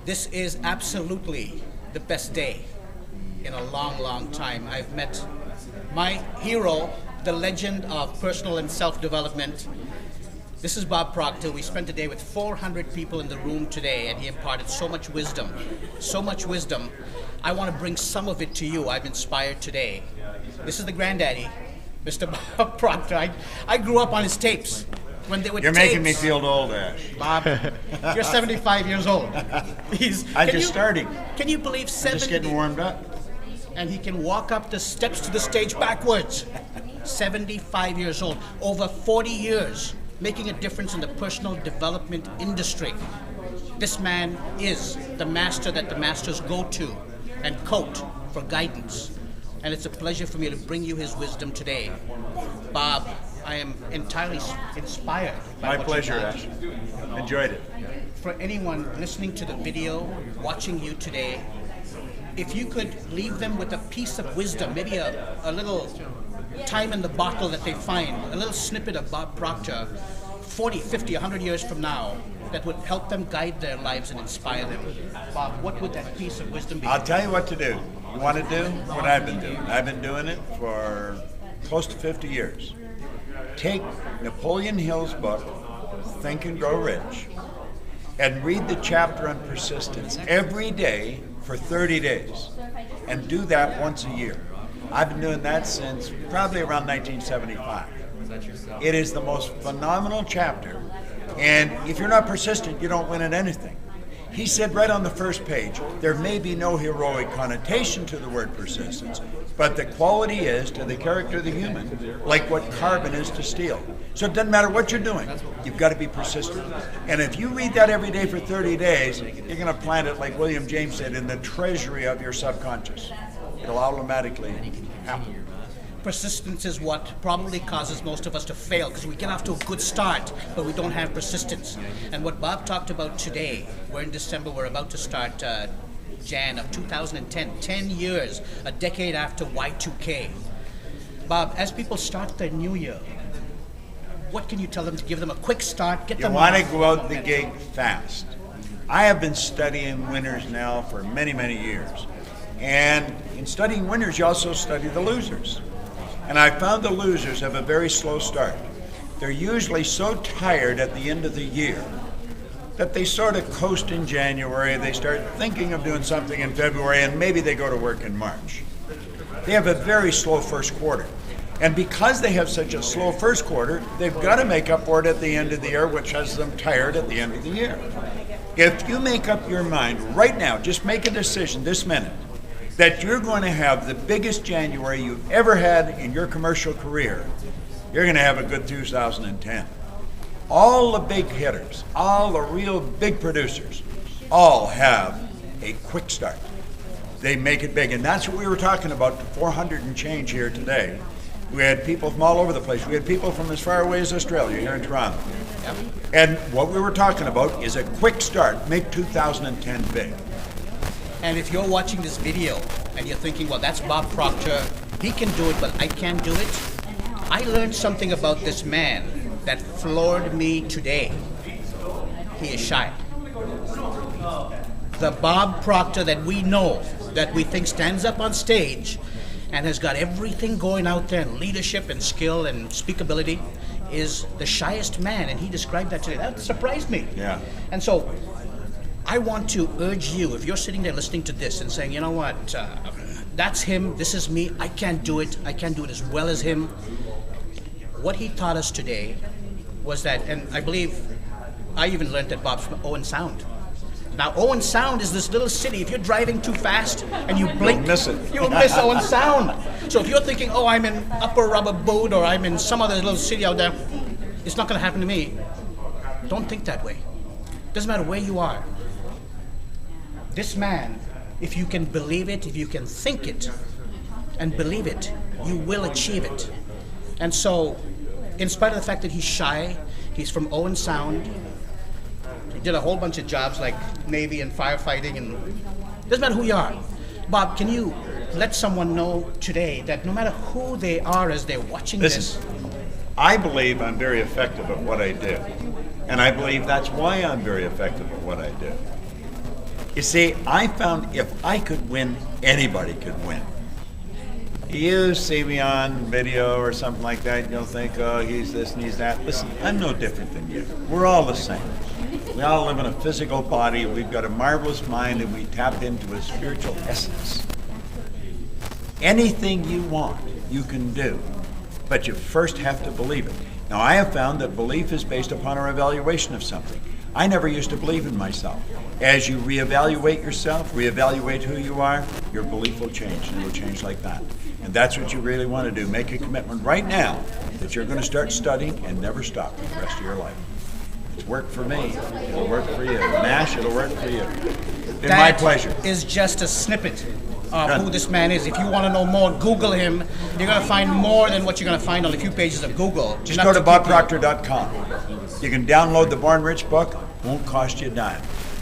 This is absolutely the best day in a long, long time. I've met my hero, the legend of personal and self-development. This is Bob Proctor. We spent a day with 400 people in the room today, and he imparted so much wisdom. So much wisdom. I want to bring some of it to you. I'm inspired today. This is the granddaddy, Mr. Bob Proctor. I grew up on his tapes. When they were You're tapes. making me feel old, Ash. Bob, you're 75 years old. I just started. Can you believe 70? Just getting warmed up. And he can walk up the steps to the stage backwards. 75 years old. Over 40 years, making a difference in the personal development industry. This man is the master that the masters go to and quote for guidance. And it's a pleasure for me to bring you his wisdom today. Bob, I am entirely inspired by My pleasure, Ash. Enjoyed it. For anyone listening to the video, watching you today, if you could leave them with a piece of wisdom, maybe a little time in the bottle that they find, a little snippet of Bob Proctor, 40, 50, 100 years from now, that would help them guide their lives and inspire them. Bob, what would that piece of wisdom be? I'll tell you what to do. You want to do what I've been doing. I've been doing it for close to 50 years. Take Napoleon Hill's book, Think and Grow Rich, and read the chapter on persistence every day for 30 days, and do that once a year. I've been doing that since probably around 1975. It is the most phenomenal chapter, and if you're not persistent, you don't win at anything. He said right on the first page, there may be no heroic connotation to the word persistence, but the quality is to the character of the human, like what carbon is to steel. So it doesn't matter what you're doing, you've got to be persistent. And if you read that every day for 30 days, you're going to plant it, like William James said, in the treasury of your subconscious. It'll automatically happen. Persistence is what probably causes most of us to fail, because we get off to a good start, but we don't have persistence. And what Bob talked about today, we're in December, we're about to start Jan of 2010, 10 years, a decade after Y2K. Bob, as people start their new year, what can you tell them to give them a quick start? Get You them want to off? go out the gate fast. I have been studying winners now for many, many years. And in studying winners, you also study the losers. And I found the losers have a very slow start. They're usually so tired at the end of the year that they sort of coast in January, they start thinking of doing something in February, and maybe they go to work in March. They have a very slow first quarter. And because they have such a slow first quarter, they've got to make up for it at the end of the year, which has them tired at the end of the year. If you make up your mind right now, just make a decision this minute, that you're going to have the biggest January you've ever had in your commercial career, you're going to have a good 2010. All the big hitters, all the real big producers, all have a quick start. They make it big, and that's what we were talking about, the 400 and change here today. We had people from all over the place. We had people from as far away as Australia here in Toronto. Yep. And what we were talking about is a quick start, make 2010 big. And if you're watching this video and you're thinking, well, that's Bob Proctor, he can do it, but I can't do it. I learned something about this man that floored me today. He is shy. The Bob Proctor that we know, that we think stands up on stage and has got everything going out there, and leadership and skill and speakability, is the shyest man, and he described that today. That surprised me. Yeah. And so I want to urge you, if you're sitting there listening to this and saying, you know what, that's him, this is me, I can't do it as well as him. What he taught us today was that, and I believe I even learned that Bob's from Owen Sound. Now, Owen Sound is this little city. If you're driving too fast and you blink, You'll miss it. You'll miss Owen Sound. So if you're thinking, oh, I'm in Upper Rubber Boot or I'm in some other little city out there, it's not going to happen to me. Don't think that way. Doesn't matter where you are. This man, if you can believe it, if you can think it and believe it, you will achieve it. And so, in spite of the fact that he's shy, he's from Owen Sound, he did a whole bunch of jobs like Navy and firefighting, and doesn't matter who you are. Bob, can you let someone know today that no matter who they are as they're watching this, I believe I'm very effective at what I do. And I believe that's why I'm very effective at what I do. You see, I found if I could win, anybody could win. You see me on video or something like that, you'll think, oh, he's this and he's that. Listen, I'm no different than you. We're all the same. We all live in a physical body, we've got a marvelous mind, and we tap into a spiritual essence. Anything you want, you can do, but you first have to believe it. Now, I have found that belief is based upon our evaluation of something. I never used to believe in myself. As you reevaluate yourself, reevaluate who you are, your belief will change, and it will change like that. And that's what you really want to do. Make a commitment right now that you're going to start studying and never stop for the rest of your life. It's worked for me. It'll work for you. Nash, it'll work for you. It's been my pleasure. That is just a snippet of who this man is. If you want to know more, Google him. You're going to find more than what you're going to find on a few pages of Google. Just go to BobProctor.com. You can download the Born Rich book. Won't cost you a dime.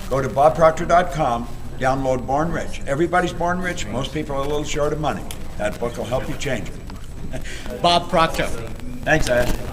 Go to BobProctor.com. Download Born Rich. Everybody's born rich. Most people are a little short of money. That book will help you change it. Bob Proctor. Thanks, Ed.